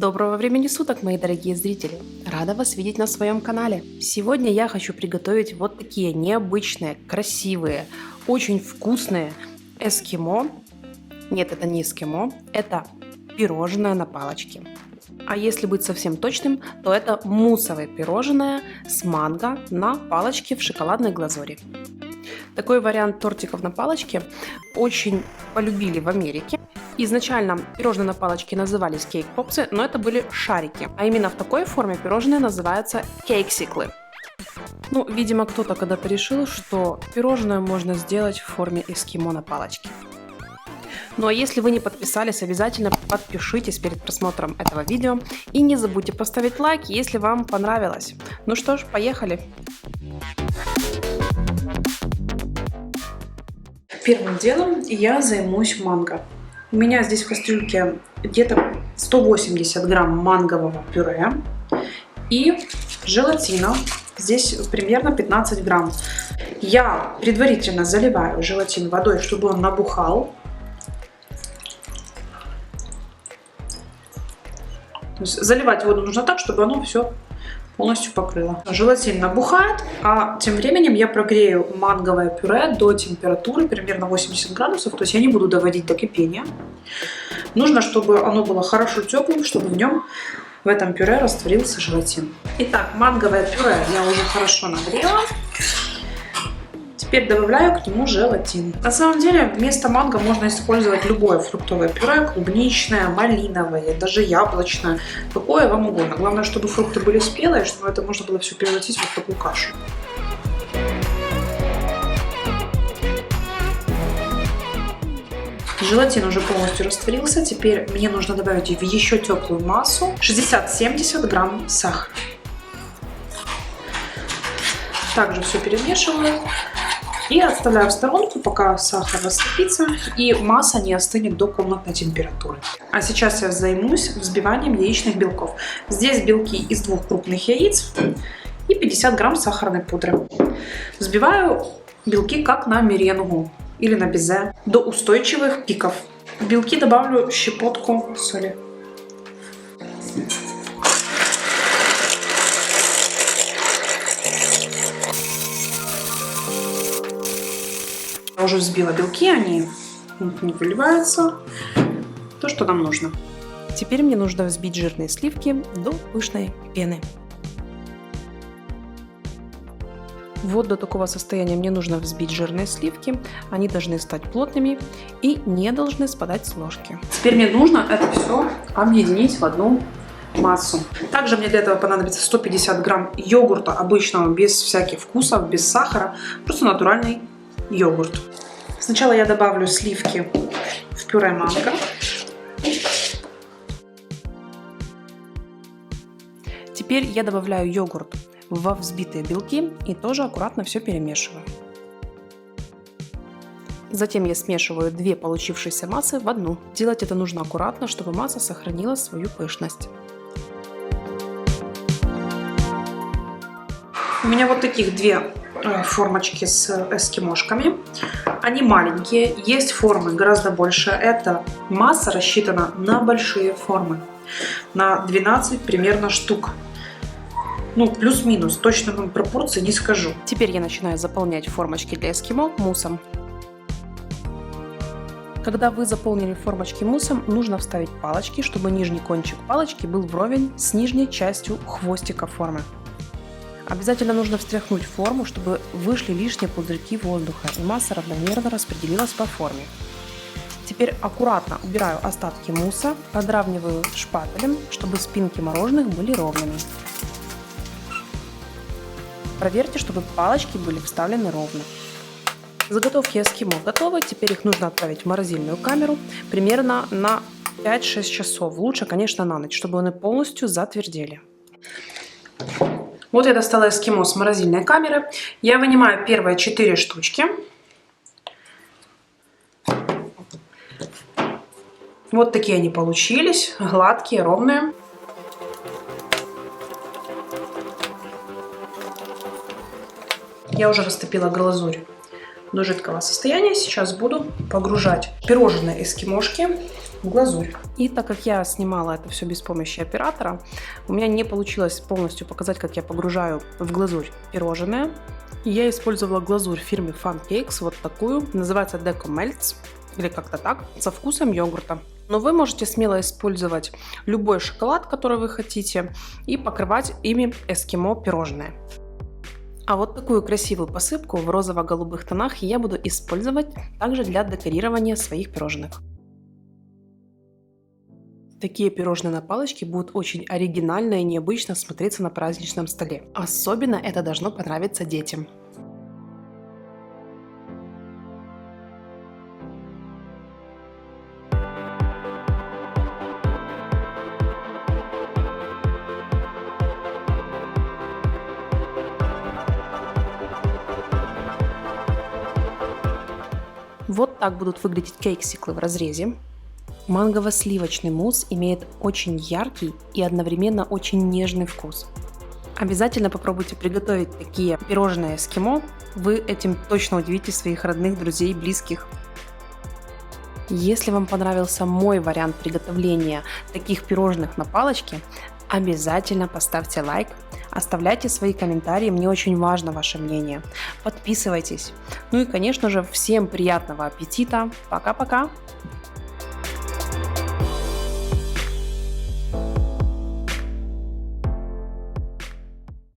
Доброго времени суток, мои дорогие зрители! Рада вас видеть на своем канале. Сегодня я хочу приготовить вот такие необычные, красивые, очень вкусные эскимо. Нет, это не эскимо, это пирожное на палочке. А если быть совсем точным, то это муссовое пирожное с манго на палочке в шоколадной глазури. Такой вариант тортиков на палочке очень полюбили в Америке. Изначально пирожные на палочке назывались кейк-попсы, но это были шарики. А именно в такой форме пирожные называются кейксиклы. Ну, видимо, кто-то когда-то решил, что пирожное можно сделать в форме эскимо на палочке. Ну а если вы не подписались, обязательно подпишитесь перед просмотром этого видео. И не забудьте поставить лайк, если вам понравилось. Ну что ж, поехали! Первым делом я займусь манго. У меня здесь в кастрюльке где-то 180 грамм мангового пюре и желатина. Здесь примерно 15 грамм. Я предварительно заливаю желатин водой, чтобы он набухал. То есть заливать воду нужно так, чтобы оно все полностью покрыло. Желатин набухает, а тем временем я прогрею манговое пюре до температуры примерно 80 градусов. То есть я не буду доводить до кипения. Нужно, чтобы оно было хорошо теплым, чтобы в этом пюре растворился желатин. Итак, манговое пюре я уже хорошо нагрела. Теперь добавляю к нему желатин. На самом деле вместо манго можно использовать любое фруктовое пюре, клубничное, малиновое, даже яблочное, какое вам угодно. Главное, чтобы фрукты были спелые, чтобы это можно было все превратить в такую кашу. Желатин уже полностью растворился. Теперь мне нужно добавить в еще теплую массу 60-70 грамм сахара. Также все перемешиваю. И отставляю в сторонку, пока сахар растопится и масса не остынет до комнатной температуры. А сейчас я займусь взбиванием яичных белков. Здесь белки из 2 крупных яиц и 50 грамм сахарной пудры. Взбиваю белки как на меренгу или на безе до устойчивых пиков. В белки добавлю щепотку соли. Я уже взбила белки, они не выливаются. То, что нам нужно. Теперь мне нужно взбить жирные сливки до пышной пены. Вот до такого состояния мне нужно взбить жирные сливки. Они должны стать плотными и не должны спадать с ложки. Теперь мне нужно это все объединить в одну массу. Также мне для этого понадобится 150 грамм йогурта обычного, без всяких вкусов, без сахара. Просто натуральный йогурт. Сначала я добавлю сливки в пюре манго. Теперь я добавляю йогурт во взбитые белки и тоже аккуратно все перемешиваю. Затем я смешиваю 2 получившиеся массы в одну. Делать это нужно аккуратно, чтобы масса сохранила свою пышность. У меня вот таких 2 формочки с эскимошками. Они маленькие, есть формы гораздо больше. Эта масса рассчитана на большие формы, на 12 примерно штук. Ну, плюс-минус, точно вам пропорции не скажу. Теперь я начинаю заполнять формочки для эскимо муссом. Когда вы заполнили формочки муссом, нужно вставить палочки, чтобы нижний кончик палочки был вровень с нижней частью хвостика формы. Обязательно нужно встряхнуть форму, чтобы вышли лишние пузырьки воздуха и масса равномерно распределилась по форме. Теперь аккуратно убираю остатки мусса, подравниваю шпателем, чтобы спинки мороженых были ровными. Проверьте, чтобы палочки были вставлены ровно. Заготовки эскимо готовы, теперь их нужно отправить в морозильную камеру примерно на 5-6 часов. Лучше, конечно, на ночь, чтобы они полностью затвердели. Вот я достала эскимо с морозильной камеры. Я вынимаю первые 4 штучки. Вот такие они получились, гладкие, ровные. Я уже растопила глазурь до жидкого состояния. Сейчас буду погружать пирожные эскимошки в глазурь. И так как я снимала это все без помощи оператора, у меня не получилось полностью показать, как я погружаю в глазурь пирожное. Я использовала глазурь фирмы Fun Cakes, вот такую, называется Deco Melts, или как-то так, со вкусом йогурта. Но вы можете смело использовать любой шоколад, который вы хотите, и покрывать ими эскимо пирожное. А вот такую красивую посыпку в розово-голубых тонах я буду использовать также для декорирования своих пирожных. Такие пирожные на палочке будут очень оригинально и необычно смотреться на праздничном столе. Особенно это должно понравиться детям. Вот так будут выглядеть кексиклы в разрезе. Мангово-сливочный мусс имеет очень яркий и одновременно очень нежный вкус. Обязательно попробуйте приготовить такие пирожные эскимо. Вы этим точно удивите своих родных, друзей, близких. Если вам понравился мой вариант приготовления таких пирожных на палочке, обязательно поставьте лайк, оставляйте свои комментарии, мне очень важно ваше мнение. Подписывайтесь. Ну и, конечно же, всем приятного аппетита. Пока-пока!